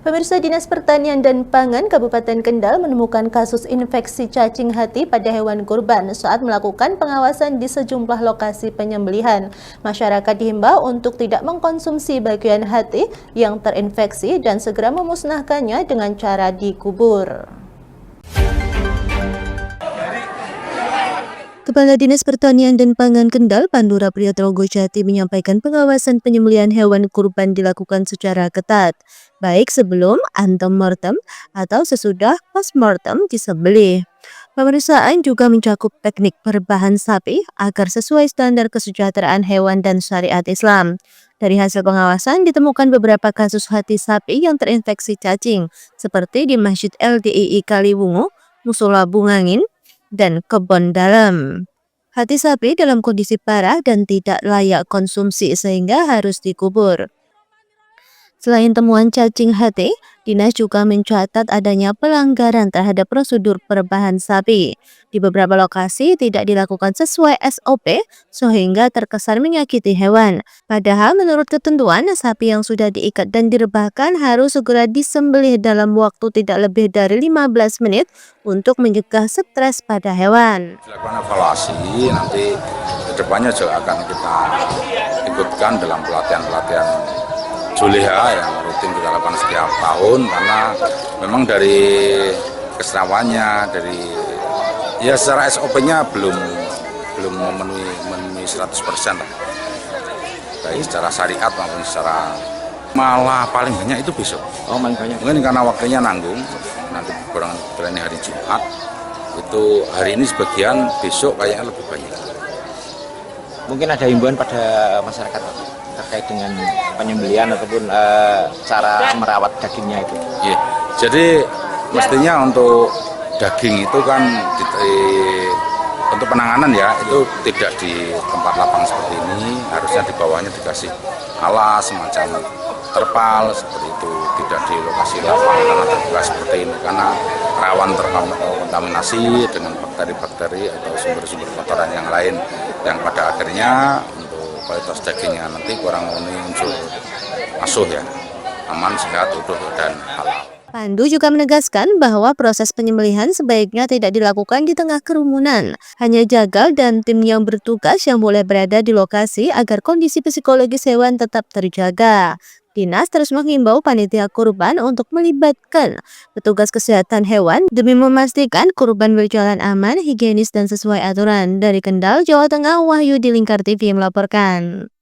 Pemirsa, Dinas Pertanian dan Pangan Kabupaten Kendal menemukan kasus infeksi cacing hati pada hewan kurban saat melakukan pengawasan di sejumlah lokasi penyembelihan. Masyarakat dihimbau untuk tidak mengkonsumsi bagian hati yang terinfeksi dan segera memusnahkannya dengan cara dikubur. Kepala Dinas Pertanian dan Pangan Kendal, Pandura Priyatno Gojati, menyampaikan pengawasan penyembelihan hewan kurban dilakukan secara ketat, baik sebelum antemortem atau sesudah postmortem disembelih. Pemeriksaan juga mencakup teknik berbahan sapi agar sesuai standar kesejahteraan hewan dan syariat Islam. Dari hasil pengawasan ditemukan beberapa kasus hati sapi yang terinfeksi cacing, seperti di Masjid LDII Kaliwungu, Musola Bungangin, dan Kebon Dalam. Hati sapi dalam kondisi parah dan tidak layak konsumsi sehingga harus dikubur. Selain temuan cacing hati, Dinas juga mencatat adanya pelanggaran terhadap prosedur perbahan sapi. Di beberapa lokasi tidak dilakukan sesuai SOP sehingga terkesan menyakiti hewan. Padahal menurut ketentuan, sapi yang sudah diikat dan direbahkan harus segera disembelih dalam waktu tidak lebih dari 15 menit untuk mencegah stres pada hewan. Dilakukan evaluasi, nanti kedepannya juga akan kita ikutkan dalam pelatihan-pelatihan Juleha yang rutin kita lakukan setiap tahun, karena memang dari keserawannya, dari ya secara SOP-nya belum memenuhi 100% lah, baik secara syariat maupun secara, malah paling banyak itu besok. Oh, paling banyak. Mungkin karena waktunya nanggung, nanti kurang ini hari Jumat, itu hari ini sebagian, besok kayaknya lebih banyak. Mungkin ada himbauan pada masyarakat terkait dengan penyembelihan ataupun cara merawat dagingnya itu. Iya, jadi mestinya untuk daging itu kan untuk penanganan ya, itu tidak di tempat lapang seperti ini, harusnya di bawahnya dikasih alas semacam terpal seperti itu, tidak di lokasi lapangan karena terbuka seperti ini, karena rawan terkontaminasi dengan bakteri-bakteri atau sumber-sumber kotoran yang lain yang pada akhirnya kualitas dagingnya nanti kurang memenuhi unsur asuh ya, aman, sehat, utuh, dan halal. Pandu juga menegaskan bahwa proses penyembelihan sebaiknya tidak dilakukan di tengah kerumunan. Hanya jagal dan tim yang bertugas yang boleh berada di lokasi agar kondisi psikologis hewan tetap terjaga. Dinas terus menghimbau panitia kurban untuk melibatkan petugas kesehatan hewan demi memastikan kurban berjalan aman, higienis, dan sesuai aturan. Dari Kendal, Jawa Tengah, Wahyu di Lingkar TV melaporkan.